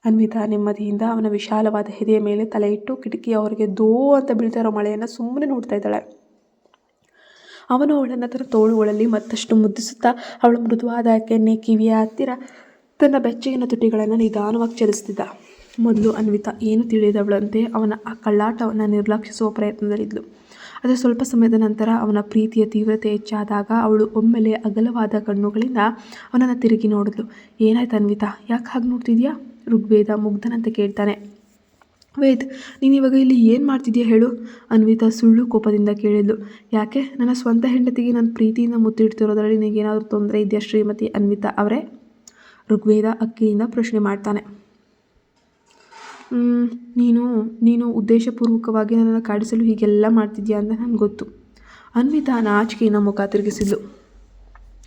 ಅನ್ವಿತಾ ನೆಮ್ಮದಿಯಿಂದ ಅವನ ವಿಶಾಲವಾದ ಎದೆಯ ಮೇಲೆ ತಲೆ ಇಟ್ಟು ಕಿಟಕಿಯ ಹೊರಗೆ ದೋ ಅಂತ ಬೀಳ್ತಾ ಇರೋ ಮಳೆಯನ್ನು ಸುಮ್ಮನೆ ನೋಡ್ತಾ ಇದ್ದಾಳೆ. ಅವನು ಅವಳನ್ನು ತನ್ನ ತೋಳುಗಳಲ್ಲಿ ಮತ್ತಷ್ಟು ಮುದ್ದಿಸುತ್ತಾ ಅವಳ ಮೃದುವಾದ ಕೆನ್ನೆ ಕಿವಿಯ ಹತ್ತಿರ ತನ್ನ ಬೆಚ್ಚಗಿನ ತುಟಿಗಳನ್ನು ನಿಧಾನವಾಗಿ ಚಲಿಸ್ತಿದ್ದ. ಮೊದಲು ಅನ್ವಿತಾ ಏನು ತಿಳಿದವಳಂತೆ ಅವನ ಆ ಕಳ್ಳಾಟವನ್ನು ನಿರ್ಲಕ್ಷಿಸುವ ಪ್ರಯತ್ನದಲ್ಲಿದ್ಲು. ಆದರೆ ಸ್ವಲ್ಪ ಸಮಯದ ನಂತರ ಅವನ ಪ್ರೀತಿಯ ತೀವ್ರತೆ ಹೆಚ್ಚಾದಾಗ ಅವಳು ಒಮ್ಮೆಲೆ ಅಗಲವಾದ ಕಣ್ಣುಗಳಿಂದ ಅವನನ್ನು ತಿರುಗಿ ನೋಡಿದ್ಲು. ಏನಾಯ್ತು ಅನ್ವಿತಾ, ಯಾಕೆ ಹಾಗೆ ನೋಡ್ತಿದ್ಯಾ? ಋಗ್ವೇದ ಮುಗ್ಧನಂತೆ ಕೇಳ್ತಾನೆ. ವೇದ್, ನೀನು ಇವಾಗ ಇಲ್ಲಿ ಏನು ಮಾಡ್ತಿದ್ಯಾ ಹೇಳು? ಅನ್ವಿತಾ ಸುಳ್ಳು ಕೋಪದಿಂದ ಕೇಳಿದ್ಲು. ಯಾಕೆ? ನನ್ನ ಸ್ವಂತ ಹೆಂಡತಿಗೆ ನನ್ನ ಪ್ರೀತಿಯಿಂದ ಮುತ್ತಿಡ್ತಿರೋದ್ರಲ್ಲಿ ನಿನಗೇನಾದರೂ ತೊಂದರೆ ಇದೆಯಾ ಶ್ರೀಮತಿ ಅನ್ವಿತಾ ಅವರೇ? ಋಗ್ವೇದ ಅಕ್ಕಿಯಿಂದ ಪ್ರಶ್ನೆ ಮಾಡ್ತಾನೆ. ನೀನು ನೀನು ಉದ್ದೇಶಪೂರ್ವಕವಾಗಿ ನನ್ನನ್ನು ಕಾಡಿಸಲು ಹೀಗೆಲ್ಲ ಮಾಡ್ತಿದ್ಯಾ ಅಂತ ನನಗೆ ಗೊತ್ತು. ಅನ್ವಿತಾ ನಾಚಿಕೆಯಿಂದ ಮುಖ ತಿರುಗಿಸಿದ್ಲು.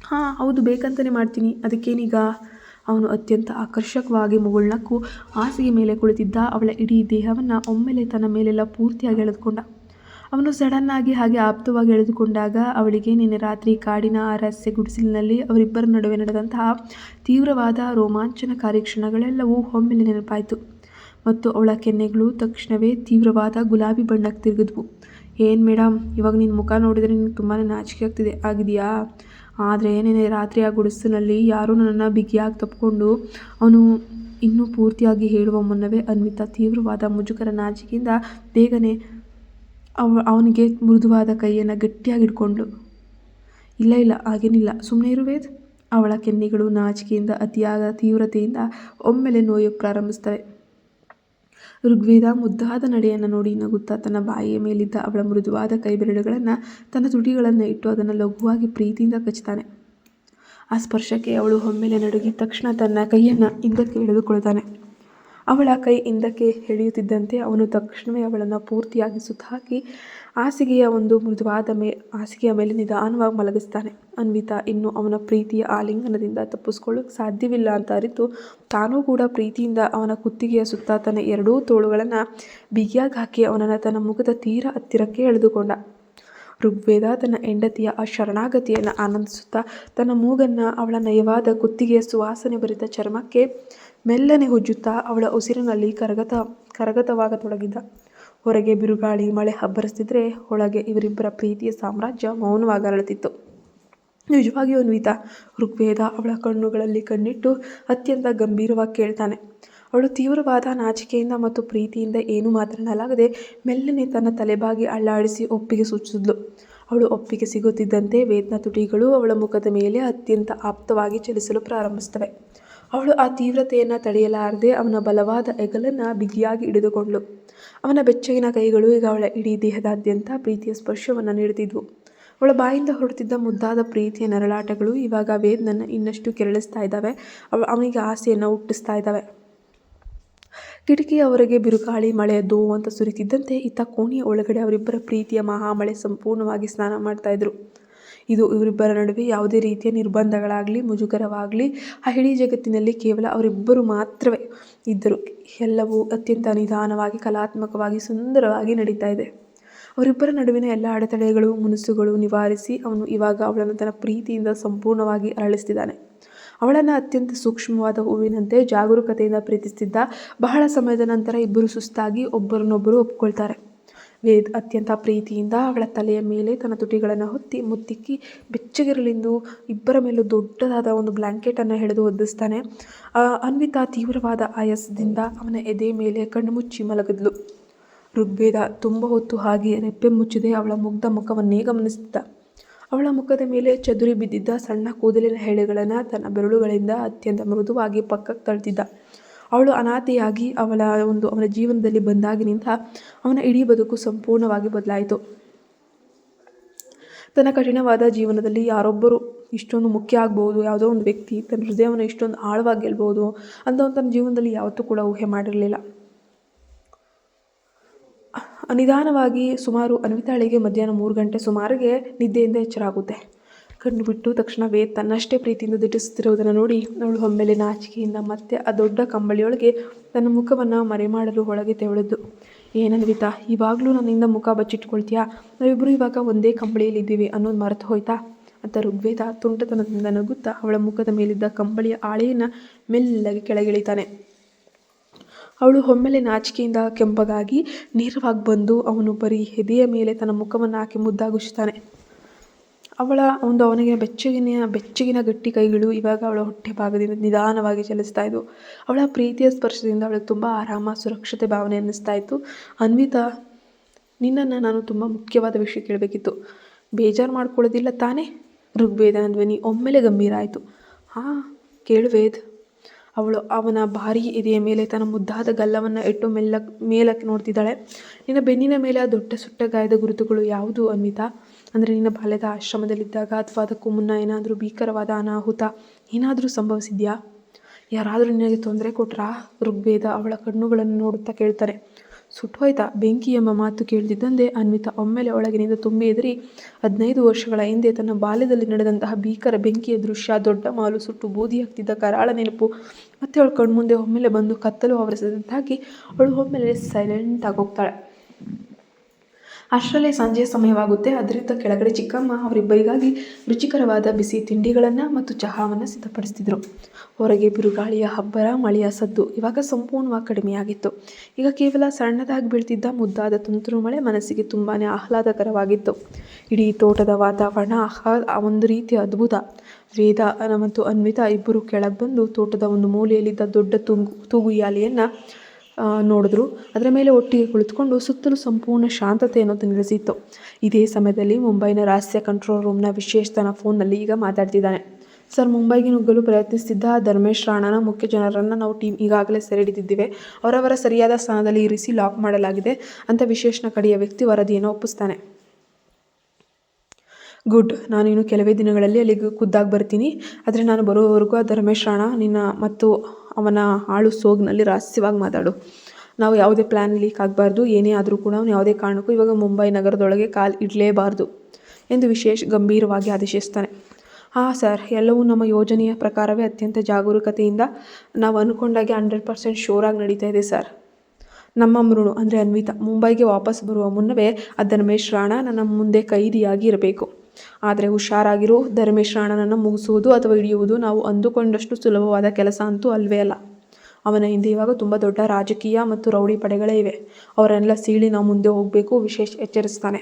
ಹಾಂ ಹೌದು, ಬೇಕಂತಲೇ ಮಾಡ್ತೀನಿ, ಅದಕ್ಕೇನೀಗ? ಅವನು ಅತ್ಯಂತ ಆಕರ್ಷಕವಾಗಿ ಮುಗುಳ್ನಕ್ಕು ಹಾಸಿಗೆ ಮೇಲೆ ಕುಳಿತಿದ್ದ ಅವಳ ಇಡೀ ದೇಹವನ್ನು ಒಮ್ಮೆಲೆ ತನ್ನ ಮೇಲೆಲ್ಲ ಪೂರ್ತಿಯಾಗಿ ಎಳೆದುಕೊಂಡ. ಅವನು ಸಡನ್ನಾಗಿ ಹಾಗೆ ಆಪ್ತವಾಗಿ ಎಳೆದುಕೊಂಡಾಗ ಅವಳಿಗೆ ನಿನ್ನೆ ರಾತ್ರಿ ಕಾಡಿನ ಆ ರಹಸ್ಯ ಗುಡಿಸಲಿನಲ್ಲಿ ಅವರಿಬ್ಬರ ನಡುವೆ ನಡೆದಂತಹ ತೀವ್ರವಾದ ರೋಮಾಂಚನಕಾರಿ ಕ್ಷಣಗಳೆಲ್ಲವೂ ಒಮ್ಮೆಲೆ ನೆನಪಾಯಿತು ಮತ್ತು ಅವಳ ಕೆನ್ನೆಗಳು ತಕ್ಷಣವೇ ತೀವ್ರವಾದ ಗುಲಾಬಿ ಬಣ್ಣಕ್ಕೆ ತಿರುಗಿದ್ವು. ಏನು ಮೇಡಮ್, ಇವಾಗ ನಿನ್ನ ಮುಖ ನೋಡಿದರೆ ನಿನಗೆ ತುಂಬಾ ನಾಚಿಕೆ ಆಗಿದೆಯಾ? ಆದರೆ ನಿನ್ನೆ ರಾತ್ರಿ ಆ ಗುಡಿಸಲಿನಲ್ಲಿ ಯಾರೂ ನನ್ನನ್ನು ಬಿಗಿಯಾಗಿ ತಪ್ಪಿಕೊಂಡು ಅವನು ಇನ್ನೂ ಪೂರ್ತಿಯಾಗಿ ಹೇಳುವ ಮುನ್ನವೇ ಅನ್ವಿತಾ ತೀವ್ರವಾದ ಮುಜುಗರ ನಾಚಿಕೆಯಿಂದ ಬೇಗನೆ ಅವನಿಗೆ ಮೃದುವಾದ ಕೈಯನ್ನು ಗಟ್ಟಿಯಾಗಿ ಹಿಡ್ಕೊಂಡ್ಳು. ಇಲ್ಲ ಹಾಗೇನಿಲ್ಲ, ಸುಮ್ಮನೆ ಇರು ವೇದ್. ಅವಳ ಕೆನ್ನೆಗಳು ನಾಚಿಕೆಯಿಂದ ಅತಿಯಾದ ತೀವ್ರತೆಯಿಂದ ಒಮ್ಮೆಲೆ ನೋಯಕ್ಕೆ ಪ್ರಾರಂಭಿಸ್ತವೆ. ಋಗ್ವೇದ ಮುದ್ದಾದ ನಡೆಯನ್ನು ನೋಡಿ ನಗುತ್ತಾ ತನ್ನ ಬಾಯಿಯ ಮೇಲಿದ್ದ ಅವಳ ಮೃದುವಾದ ಕೈಬೆರಳುಗಳನ್ನು ತನ್ನ ತುಟಿಗಳನ್ನು ಇಟ್ಟು ಅದನ್ನು ಲಘುವಾಗಿ ಪ್ರೀತಿಯಿಂದ ಕಚ್ಚುತ್ತಾನೆ. ಆ ಸ್ಪರ್ಶಕ್ಕೆ ಅವಳು ಒಮ್ಮೆಲೆ ನಡುಗಿ ತಕ್ಷಣ ತನ್ನ ಕೈಯನ್ನು ಹಿಂದಕ್ಕೆ ಎಳೆದುಕೊಳ್ತಾನೆ. ಅವಳ ಕೈ ಹಿಂದಕ್ಕೆ ಎಳೆಯುತ್ತಿದ್ದಂತೆ ಅವನು ತಕ್ಷಣವೇ ಅವಳನ್ನು ಪೂರ್ತಿಯಾಗಿ ಸುತ್ತಾಕಿ ಹಾಸಿಗೆಯ ಒಂದು ಮೃದುವಾದ ಹಾಸಿಗೆಯ ಮೇಲೆ ನಿಧಾನವಾಗಿ ಮಲಗಿಸ್ತಾನೆ. ಅನ್ವಿತಾ ಇನ್ನು ಅವನ ಪ್ರೀತಿಯ ಆಲಿಂಗನದಿಂದ ತಪ್ಪಿಸ್ಕೊಳ್ಳೋಕೆ ಸಾಧ್ಯವಿಲ್ಲ ಅಂತ ಅರಿತು ತಾನೂ ಕೂಡ ಪ್ರೀತಿಯಿಂದ ಅವನ ಕುತ್ತಿಗೆಯ ಸುತ್ತ ತನ್ನ ಎರಡೂ ತೋಳುಗಳನ್ನು ಬಿಗಿಯಾಗಿ ಹಾಕಿ ಅವನನ್ನು ತನ್ನ ಮುಖದ ತೀರ ಹತ್ತಿರಕ್ಕೆ ಎಳೆದುಕೊಂಡ. ಋಗ್ವೇದ ತನ್ನ ಹೆಂಡತಿಯ ಆ ಶರಣಾಗತಿಯನ್ನು ಆನಂದಿಸುತ್ತಾ ತನ್ನ ಮೂಗನ್ನು ಅವಳ ನಯವಾದ ಕುತ್ತಿಗೆಯ ಸುವಾಸನೆ ಭರಿತ ಚರ್ಮಕ್ಕೆ ಮೆಲ್ಲನೆ ಉಜ್ಜುತ್ತಾ ಅವಳ ಉಸಿರಿನಲ್ಲಿ ಕರಗತವಾಗತೊಡಗಿದ್ದ. ಹೊರಗೆ ಬಿರುಗಾಳಿ ಮಳೆ ಅಬ್ಬರಿಸ್ತಿದ್ರೆ ಒಳಗೆ ಇವರಿಬ್ಬರ ಪ್ರೀತಿಯ ಸಾಮ್ರಾಜ್ಯ ಮೌನವಾಗಿ ಅರಳುತ್ತಿತ್ತು. ನಿಜವಾಗಿಯೂ ಅನ್ವಿತಾ? ಋಗ್ವೇದ ಅವಳ ಕಣ್ಣುಗಳಲ್ಲಿ ಕಣ್ಣಿಟ್ಟು ಅತ್ಯಂತ ಗಂಭೀರವಾಗಿ ಕೇಳ್ತಾನೆ. ಅವಳು ತೀವ್ರವಾದ ನಾಚಿಕೆಯಿಂದ ಮತ್ತು ಪ್ರೀತಿಯಿಂದ ಏನೂ ಮಾತನಾಡಲಾಗದೆ ಮೆಲ್ಲನೆ ತನ್ನ ತಲೆಬಾಗಿ ಅಳ್ಳಾಡಿಸಿ ಒಪ್ಪಿಗೆ ಸೂಚಿಸಿದ್ಲು. ಅವಳು ಒಪ್ಪಿಗೆ ಸಿಗುತ್ತಿದ್ದಂತೆ ವೇದ್ನ ತುಟಿಗಳು ಅವಳ ಮುಖದ ಮೇಲೆ ಅತ್ಯಂತ ಆಪ್ತವಾಗಿ ಚಲಿಸಲು ಪ್ರಾರಂಭಿಸ್ತವೆ. ಅವಳು ಆ ತೀವ್ರತೆಯನ್ನು ತಡೆಯಲಾರದೆ ಅವನ ಬಲವಾದ ಹೆಗಲನ್ನು ಬಿಗಿಯಾಗಿ ಹಿಡಿದುಕೊಂಡಳು. ಅವನ ಬೆಚ್ಚಗಿನ ಕೈಗಳು ಈಗ ಅವಳ ಇಡೀ ದೇಹದಾದ್ಯಂತ ಪ್ರೀತಿಯ ಸ್ಪರ್ಶವನ್ನು ನೀಡುತ್ತಿದ್ವು. ಅವಳ ಬಾಯಿಂದ ಹೊರಡುತ್ತಿದ್ದ ಮುದ್ದಾದ ಪ್ರೀತಿಯ ನರಳಾಟಗಳು ಇವಾಗ ವೇದ್ನನ್ನು ಇನ್ನಷ್ಟು ಕೆರಳಿಸ್ತಾ ಇದ್ದಾವೆ, ಅವನಿಗೆ ಆಸೆಯನ್ನು ಹುಟ್ಟಿಸ್ತಾ ಇದ್ದಾವೆ. ಕಿಟಕಿಯ ಹೊರಗೆ ಬಿರುಗಾಳಿ ಮಳೆ ದೋ ಅಂತ ಸುರಿತಿದ್ದಂತೆ ಇತ್ತ ಕೋಣೆಯ ಒಳಗಡೆ ಅವರಿಬ್ಬರ ಪ್ರೀತಿಯ ಮಹಾಮಳೆ ಸಂಪೂರ್ಣವಾಗಿ ಸ್ನಾನ ಮಾಡ್ತಾ ಇದ್ರು. ಇದು ಇವರಿಬ್ಬರ ನಡುವೆ ಯಾವುದೇ ರೀತಿಯ ನಿರ್ಬಂಧಗಳಾಗಲಿ ಮುಜುಗರವಾಗಲಿ ಆ ಇಡೀ ಜಗತ್ತಿನಲ್ಲಿ ಕೇವಲ ಅವರಿಬ್ಬರು ಮಾತ್ರವೇ ಇದ್ದರು. ಎಲ್ಲವೂ ಅತ್ಯಂತ ನಿಧಾನವಾಗಿ ಕಲಾತ್ಮಕವಾಗಿ ಸುಂದರವಾಗಿ ನಡೀತಾ ಇದೆ. ಅವರಿಬ್ಬರ ನಡುವಿನ ಎಲ್ಲ ಅಡೆತಡೆಗಳು ಮುನಿಸುಗಳು ನಿವಾರಿಸಿ ಅವನು ಇವಾಗ ಅವಳನ್ನು ತನ್ನ ಪ್ರೀತಿಯಿಂದ ಸಂಪೂರ್ಣವಾಗಿ ಅರಳಿಸ್ತಿದ್ದಾನೆ. ಅವಳನ್ನು ಅತ್ಯಂತ ಸೂಕ್ಷ್ಮವಾದ ಹೂವಿನಂತೆ ಜಾಗರೂಕತೆಯಿಂದ ಪ್ರೀತಿಸ್ತಿದ್ದ. ಬಹಳ ಸಮಯದ ನಂತರ ಇಬ್ಬರು ಸುಸ್ತಾಗಿ ಒಬ್ಬರನ್ನೊಬ್ಬರು ಒಪ್ಕೊಳ್ತಾರೆ. ವೇದ್ ಅತ್ಯಂತ ಪ್ರೀತಿಯಿಂದ ಅವಳ ತಲೆಯ ಮೇಲೆ ತನ್ನ ತುಟಿಗಳನ್ನು ಹೊತ್ತಿ ಮುತ್ತಿಕ್ಕಿ ಬೆಚ್ಚಗಿರಲೆಂದು ಇಬ್ಬರ ಮೇಲೂ ದೊಡ್ಡದಾದ ಒಂದು ಬ್ಲ್ಯಾಂಕೆಟನ್ನು ಎಳೆದು ಒದ್ದಿಸ್ತಾನೆ. ಅನ್ವಿತಾ ತೀವ್ರವಾದ ಆಯಾಸದಿಂದ ಅವನ ಎದೆ ಮೇಲೆ ಕಣ್ಣು ಮುಚ್ಚಿ ಮಲಗಿದ್ಲು. ಋಗ್ವೇದ ತುಂಬ ಹೊತ್ತು ಹಾಗೆ ರೆಪ್ಪೆ ಮುಚ್ಚದೆ ಅವಳ ಮುಗ್ಧ ಮುಖವನ್ನೇ ಗಮನಿಸುತ್ತಿದ್ದ. ಅವಳ ಮುಖದ ಮೇಲೆ ಚದುರಿ ಬಿದ್ದಿದ್ದ ಸಣ್ಣ ಕೂದಲಿನ ಎಳೆಗಳನ್ನು ತನ್ನ ಬೆರಳುಗಳಿಂದ ಅತ್ಯಂತ ಮೃದುವಾಗಿ ಪಕ್ಕಕ್ಕೆ ತಳ್ತಿದ್ದ. ಅವಳು ಅನಾಥೆಯಾಗಿ ಅವನ ಜೀವನದಲ್ಲಿ ಬಂದಾಗಿನಿಂದ ಅವನ ಇಡೀ ಬದುಕು ಸಂಪೂರ್ಣವಾಗಿ ಬದಲಾಯಿತು. ತನ್ನ ಕಠಿಣವಾದ ಜೀವನದಲ್ಲಿ ಯಾರೊಬ್ಬರು ಇಷ್ಟೊಂದು ಮುಖ್ಯ ಆಗ್ಬೋದು, ಯಾವುದೋ ಒಂದು ವ್ಯಕ್ತಿ ತನ್ನ ಹೃದಯವನ್ನು ಇಷ್ಟೊಂದು ಆಳವಾಗಿ ಗೆಲ್ಬೋದು ಅಂತ ತನ್ನ ಜೀವನದಲ್ಲಿ ಯಾವತ್ತೂ ಕೂಡ ಊಹೆ ಮಾಡಿರಲಿಲ್ಲ. ನಿಧಾನವಾಗಿ ಸುಮಾರು ಅನ್ವಿತಾಳಿಗೆ ಮಧ್ಯಾಹ್ನ 3 ಗಂಟೆ ಸುಮಾರಿಗೆ ನಿದ್ದೆಯಿಂದ ಎಚ್ಚರ ಆಗುತ್ತೆ. ಕಣ್ಣು ಬಿಟ್ಟು ತಕ್ಷಣ ವೇದ್ ತನ್ನಷ್ಟೇ ಪ್ರೀತಿಯಿಂದ ದಿಟ್ಟಿಸುತ್ತಿರುವುದನ್ನು ನೋಡಿ ಅವಳು ಒಮ್ಮೆಲೆ ನಾಚಿಕೆಯಿಂದ ಮತ್ತೆ ಆ ದೊಡ್ಡ ಕಂಬಳಿಯೊಳಗೆ ತನ್ನ ಮುಖವನ್ನು ಮರೆಮಾಡಲು ಒಳಗೆ ತೆವಳಿದ್ದು. ಏನನ್ವಿತಾ, ಇವಾಗಲೂ ನನ್ನಿಂದ ಮುಖ ಬಚ್ಚಿಟ್ಕೊಳ್ತೀಯಾ? ನಾವಿಬ್ಬರು ಇವಾಗ ಒಂದೇ ಕಂಬಳಿಯಲ್ಲಿದ್ದೀವಿ ಅನ್ನೋದು ಮರೆತು ಹೋಯ್ತಾ ಅಂತ ಋಗ್ವೇದ ತುಂಟತನದಿಂದ ನಗುತ್ತಾ ಅವಳ ಮುಖದ ಮೇಲಿದ್ದ ಕಂಬಳಿಯ ಹಾಳೆಯನ್ನು ಮೆಲ್ಲಗೆ ಕೆಳಗಿಳಿತಾನೆ. ಅವಳು ಒಮ್ಮೆಲೆ ನಾಚಿಕೆಯಿಂದ ಕೆಂಪಗಾಗಿ ನೇರವಾಗಿ ಬಂದು ಅವನು ಬರೀ ಎದೆಯ ಮೇಲೆ ತನ್ನ ಮುಖವನ್ನು ಹಾಕಿ ಮುದ್ದಾಗುತ್ತಾನೆ. ಅವನಿಗೆ ಬೆಚ್ಚಗಿನ ಗಟ್ಟಿ ಕೈಗಳು ಇವಾಗ ಅವಳ ಹೊಟ್ಟೆ ಭಾಗದಿಂದ ನಿಧಾನವಾಗಿ ಚಲಿಸ್ತಾ ಇದ್ವು. ಅವಳ ಪ್ರೀತಿಯ ಸ್ಪರ್ಶದಿಂದ ಅವಳಿಗೆ ತುಂಬ ಆರಾಮ ಸುರಕ್ಷತೆ ಭಾವನೆ ಅನ್ನಿಸ್ತಾ ಇತ್ತು. ಅನ್ವಿತಾ, ನಿನ್ನನ್ನು ನಾನು ತುಂಬ ಮುಖ್ಯವಾದ ವಿಷಯ ಕೇಳಬೇಕಿತ್ತು. ಬೇಜಾರು ಮಾಡ್ಕೊಳ್ಳೋದಿಲ್ಲ ತಾನೇ? ಋಗ್ವೇದನ ಧ್ವನಿ ಒಮ್ಮೆಲೆ ಗಂಭೀರ ಆಯಿತು. ಹಾಂ ಕೇಳು ವೇದ್. ಅವಳು ಅವನ ಭಾರೀ ಎದೆಯ ಮೇಲೆ ತನ್ನ ಮುದ್ದಾದ ಗಲ್ಲವನ್ನು ಇಟ್ಟು ಮೇಲಕ್ಕೆ ನೋಡ್ತಿದ್ದಾಳೆ. ನಿನ್ನ ಬೆನ್ನಿನ ಮೇಲೆ ಆ ದೊಡ್ಡ ಸುಟ್ಟ ಗಾಯದ ಗುರುತುಗಳು ಯಾವುದು ಅನ್ವಿತಾ? ಅಂದರೆ ನಿನ್ನ ಬಾಲ್ಯದ ಆಶ್ರಮದಲ್ಲಿದ್ದಾಗ ಅಥವಾ ಅದಕ್ಕೂ ಮುನ್ನ ಏನಾದರೂ ಭೀಕರವಾದ ಅನಾಹುತ ಏನಾದರೂ ಸಂಭವಿಸಿದೆಯಾ? ಯಾರಾದರೂ ನಿನಗೆ ತೊಂದರೆ ಕೊಟ್ರಾ? ಋಗ್ವೇದ ಅವಳ ಕಣ್ಣುಗಳನ್ನು ನೋಡುತ್ತಾ ಕೇಳ್ತಾನೆ. ಸುಟ್ಟೋಯ್ತಾ? ಬೆಂಕಿ ಎಂಬ ಮಾತು ಕೇಳ್ತಿದ್ದಂತೆ ಅನ್ವಿತಾ ಒಮ್ಮೆಲೆ ಒಳಗಿನಿಂದ ತುಂಬಿ ಎದುರಿ 15 ವರ್ಷಗಳ ಹಿಂದೆ ತನ್ನ ಬಾಲ್ಯದಲ್ಲಿ ನಡೆದಂತಹ ಭೀಕರ ಬೆಂಕಿಯ ದೃಶ್ಯ, ದೊಡ್ಡ ಮಾಲು ಸುಟ್ಟು ಬೂದಿಯಾಗ್ತಿದ್ದ ಕರಾಳ ನೆನಪು ಮತ್ತೆ ಅವಳ ಕಣ್ಮುಂದೆ ಒಮ್ಮೆಲೆ ಬಂದು ಕತ್ತಲು ಆವರಿಸಿದಂತಾಗಿ ಅವಳು ಒಮ್ಮೆಲೆ ಸೈಲೆಂಟ್ ಆಗೋಗ್ತಾಳೆ. ಅಷ್ಟರಲ್ಲೇ ಸಂಜೆಯ ಸಮಯವಾಗುತ್ತೆ. ಅದರಿಂದ ಕೆಳಗಡೆ ಚಿಕ್ಕಮ್ಮ ಅವರಿಬ್ಬರಿಗಾಗಿ ರುಚಿಕರವಾದ ಬಿಸಿ ತಿಂಡಿಗಳನ್ನು ಮತ್ತು ಚಹಾವನ್ನು ಸಿದ್ಧಪಡಿಸ್ತಿದ್ರು. ಹೊರಗೆ ಬಿರುಗಾಳಿಯ ಅಬ್ಬರ, ಮಳೆಯ ಸದ್ದು ಇವಾಗ ಸಂಪೂರ್ಣವಾಗಿ ಕಡಿಮೆಯಾಗಿತ್ತು. ಈಗ ಕೇವಲ ಸಣ್ಣದಾಗಿ ಬೀಳ್ತಿದ್ದ ಮುದ್ದಾದ ತುಂತುರು ಮಳೆ ಮನಸ್ಸಿಗೆ ತುಂಬಾ ಆಹ್ಲಾದಕರವಾಗಿತ್ತು. ಇಡೀ ತೋಟದ ವಾತಾವರಣ ಒಂದು ರೀತಿಯ ಅದ್ಭುತ. ವೇದ ಮತ್ತು ಅನ್ವಿತಾ ಇಬ್ಬರು ಕೆಳಗೆ ಬಂದು ತೋಟದ ಒಂದು ಮೂಲೆಯಲ್ಲಿದ್ದ ದೊಡ್ಡ ತೂಗುಯ್ಯಾಲೆಯನ್ನು ನೋಡಿದ್ರು. ಅದರ ಮೇಲೆ ಒಟ್ಟಿಗೆ ಕುಳಿತುಕೊಂಡು ಸುತ್ತಲೂ ಸಂಪೂರ್ಣ ಶಾಂತತೆ ಅನ್ನೋದು ನೆಲೆಸಿತ್ತು. ಇದೇ ಸಮಯದಲ್ಲಿ ಮುಂಬೈನ ರಹಸ್ಯ ಕಂಟ್ರೋಲ್ ರೂಮ್ನ ವಿಶೇಷ್ ತನ್ನ ಫೋನ್ನಲ್ಲಿ ಈಗ ಮಾತಾಡ್ತಿದ್ದಾನೆ. ಸರ್, ಮುಂಬೈಗೆ ನುಗ್ಗಲು ಪ್ರಯತ್ನಿಸ್ತಿದ್ದ ಧರ್ಮೇಶ್ ರಾಣಾನ ಮುಖ್ಯ ಜನರನ್ನು ನಾವು ಟೀಮ್ ಈಗಾಗಲೇ ಸೆರೆ ಹಿಡಿದಿದ್ದೇವೆ. ಅವರವರ ಸರಿಯಾದ ಸ್ಥಾನದಲ್ಲಿ ಇರಿಸಿ ಲಾಕ್ ಮಾಡಲಾಗಿದೆ ಅಂತ ವಿಶೇಷ್ನ ಕಡೆಯ ವ್ಯಕ್ತಿ ವರದಿಯನ್ನು ಒಪ್ಪಿಸ್ತಾನೆ. ಗುಡ್. ನಾನು ಇನ್ನು ಕೆಲವೇ ದಿನಗಳಲ್ಲಿ ಅಲ್ಲಿಗೆ ಖುದ್ದಾಗಿ ಬರ್ತೀನಿ. ಆದರೆ ನಾನು ಬರೋವರೆಗೂ ಆ ಧರ್ಮೇಶ್ ರಾಣಾ ನಿನ್ನ ಮತ್ತು ಅವನ ಆಳು ಸೋಗ್ನಲ್ಲಿ ರಹಸ್ಯವಾಗಿ ಮಾತಾಡು. ನಾವು ಯಾವುದೇ ಪ್ಲ್ಯಾನ್ ಲೀಕ್ ಆಗಬಾರ್ದು. ಏನೇ ಆದರೂ ಕೂಡ ಅವನು ಯಾವುದೇ ಕಾರಣಕ್ಕೂ ಇವಾಗ ಮುಂಬೈ ನಗರದೊಳಗೆ ಕಾಲು ಇಡಲೇಬಾರ್ದು ಎಂದು ವಿಶೇಷ್ ಗಂಭೀರವಾಗಿ ಆದೇಶಿಸ್ತಾನೆ. ಹಾಂ ಸರ್, ಎಲ್ಲವೂ ನಮ್ಮ ಯೋಜನೆಯ ಪ್ರಕಾರವೇ ಅತ್ಯಂತ ಜಾಗರೂಕತೆಯಿಂದ ನಾವು ಅಂದ್ಕೊಂಡಾಗೆ 100% ಶೋರಾಗಿ ನಡೀತಾ ಇದೆ ಸರ್. ನಮ್ಮ ಮೃಣು ಅಂದರೆ ಅನ್ವಿತಾ ಮುಂಬೈಗೆ ವಾಪಸ್ ಬರುವ ಮುನ್ನವೇ ಆ ಧರ್ಮೇಶ್ ರಾಣಾ ನನ್ನ ಮುಂದೆ ಕೈದಿಯಾಗಿ ಇರಬೇಕು. ಆದರೆ ಹುಷಾರಾಗಿರು, ಧರ್ಮೇಶ್ ರಾಣನನ್ನು ಮುಗಿಸುವುದು ಅಥವಾ ಹಿಡಿಯುವುದು ನಾವು ಅಂದುಕೊಂಡಷ್ಟು ಸುಲಭವಾದ ಕೆಲಸ ಅಂತೂ ಅಲ್ವೇ ಅಲ್ಲ. ಅವನ ಹಿಂದೆ ಇವಾಗ ತುಂಬ ದೊಡ್ಡ ರಾಜಕೀಯ ಮತ್ತು ರೌಡಿ ಪಡೆಗಳೇ ಇವೆ. ಅವರನ್ನೆಲ್ಲ ಸೀಳಿ ನಾವು ಮುಂದೆ ಹೋಗಬೇಕು, ವಿಶೇಷ್ ಎಚ್ಚರಿಸ್ತಾನೆ.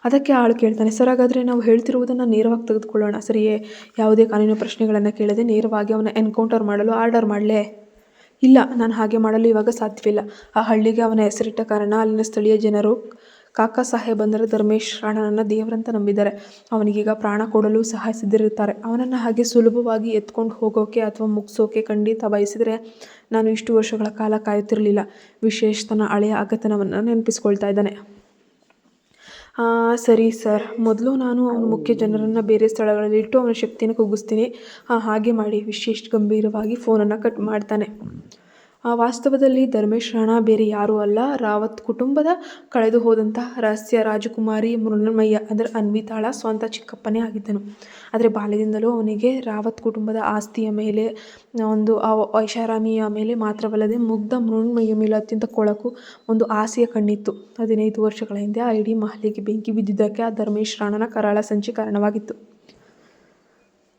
ಅದಕ್ಕೆ ಆಳು ಕೇಳ್ತಾನೆ, ಸರ್ ಹಾಗಾದರೆ ನಾವು ಹೇಳ್ತಿರುವುದನ್ನು ನೇರವಾಗಿ ತೆಗೆದುಕೊಳ್ಳೋಣ ಸರಿಯೇ? ಯಾವುದೇ ಕಾನೂನು ಪ್ರಶ್ನೆಗಳನ್ನು ಕೇಳದೆ ನೇರವಾಗಿ ಅವನ ಎನ್ಕೌಂಟರ್ ಮಾಡಲು ಆರ್ಡರ್ ಮಾಡಲೇ? ಇಲ್ಲ, ನಾನು ಹಾಗೆ ಮಾಡಲು ಇವಾಗ ಸಾಧ್ಯವಿಲ್ಲ. ಆ ಹಳ್ಳಿಗೆ ಅವನ ಹೆಸರಿಟ್ಟ ಕಾರಣ ಅಲ್ಲಿನ ಸ್ಥಳೀಯ ಜನರು ಕಾಕಾ ಸಾಹೇಬ್ ಅಂದರೆ ಧರ್ಮೇಶ್ ರಾಣನನ್ನು ದೇವರಂತ ನಂಬಿದ್ದಾರೆ. ಅವನಿಗೀಗ ಪ್ರಾಣ ಕೊಡಲು ಸಹ ಸಿದ್ಧರಿರ್ತಾರೆ. ಅವನನ್ನು ಹಾಗೆ ಸುಲಭವಾಗಿ ಎತ್ಕೊಂಡು ಹೋಗೋಕೆ ಅಥವಾ ಮುಗಿಸೋಕೆ ಖಂಡಿತ ಬಯಸಿದರೆ ನಾನು ಇಷ್ಟು ವರ್ಷಗಳ ಕಾಲ ಕಾಯುತ್ತಿರಲಿಲ್ಲ. ವಿಶೇಷ್ ತನ್ನ ಹಳೆಯ ಅಗತನವನ್ನು ನೆನಪಿಸ್ಕೊಳ್ತಾ ಇದ್ದಾನೆ. ಸರಿ ಸರ್, ಮೊದಲು ನಾನು ಅವನ ಮುಖ್ಯ ಜನರನ್ನು ಬೇರೆ ಸ್ಥಳಗಳಲ್ಲಿ ಇಟ್ಟು ಅವನ ಶಕ್ತಿಯನ್ನು ಕುಗ್ಗಿಸ್ತೀನಿ. ಹಾಗೆ ಮಾಡಿ. ವಿಶೇಷ್ ಗಂಭೀರವಾಗಿ ಫೋನನ್ನು ಕಟ್ ಮಾಡ್ತಾನೆ. ವಾಸ್ತವದಲ್ಲಿ ಧರ್ಮೇಶ್ ರಾಣಾ ಬೇರೆ ಯಾರೂ ಅಲ್ಲ, ರಾವತ್ ಕುಟುಂಬದ ಕಳೆದು ಹೋದಂತಹ ರಹಸ್ಯ ರಾಜಕುಮಾರಿ ಮೃಣ್ಮಯ್ಯ ಅಂದರೆ ಅನ್ವಿತಾಳ ಸ್ವಂತ ಚಿಕ್ಕಪ್ಪನೇ ಆಗಿದ್ದನು. ಆದರೆ ಬಾಲ್ಯದಿಂದಲೂ ಅವನಿಗೆ ರಾವತ್ ಕುಟುಂಬದ ಆಸ್ತಿಯ ಮೇಲೆ, ಒಂದು ಐಷಾರಾಮಿಯ ಮೇಲೆ ಮಾತ್ರವಲ್ಲದೆ ಮುಗ್ಧ ಮೃಣ್ಮಯ್ಯ ಮೇಲೆ ಅತ್ಯಂತ ಕೊಳಕು ಒಂದು ಆಸೆಯ ಕಣ್ಣಿತ್ತು. 15 ವರ್ಷಗಳ ಹಿಂದೆ ಆ ಇಡೀ ಮಹಲಿಗೆ ಬೆಂಕಿ ಬಿದ್ದಿದ್ದಕ್ಕೆ ಆ ಧರ್ಮೇಶ್ ರಾಣನ ಕರಾಳ ಸಂಚಿ ಕಾರಣವಾಗಿತ್ತು.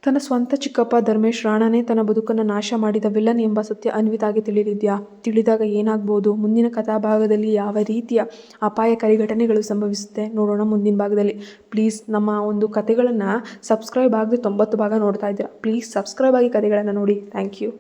ತನ್ನ ಸ್ವಂತ ಚಿಕ್ಕಪ್ಪ ಧರ್ಮೇಶ್ ರಾಣಾನೇ ತನ್ನ ಬದುಕನ್ನು ನಾಶ ಮಾಡಿದ ವಿಲನ್ ಎಂಬ ಸತ್ಯ ಅನ್ವಿತಾಗೆ ತಿಳಿದಿದೆಯಾ? ತಿಳಿದಾಗ ಏನಾಗ್ಬೋದು? ಮುಂದಿನ ಕಥಾಭಾಗದಲ್ಲಿ ಯಾವ ರೀತಿಯ ಅಪಾಯಕಾರಿ ಘಟನೆಗಳು ಸಂಭವಿಸುತ್ತೆ ನೋಡೋಣ ಮುಂದಿನ ಭಾಗದಲ್ಲಿ. ಪ್ಲೀಸ್ ನಮ್ಮ ಒಂದು ಕಥೆಗಳನ್ನು ಸಬ್ಸ್ಕ್ರೈಬ್ ಆಗದೆ 90 ಭಾಗ ನೋಡ್ತಾ ಇದ್ದೀರಾ. ಪ್ಲೀಸ್ ಸಬ್ಸ್ಕ್ರೈಬ್ ಆಗಿ ಕಥೆಗಳನ್ನು ನೋಡಿ. Thank you.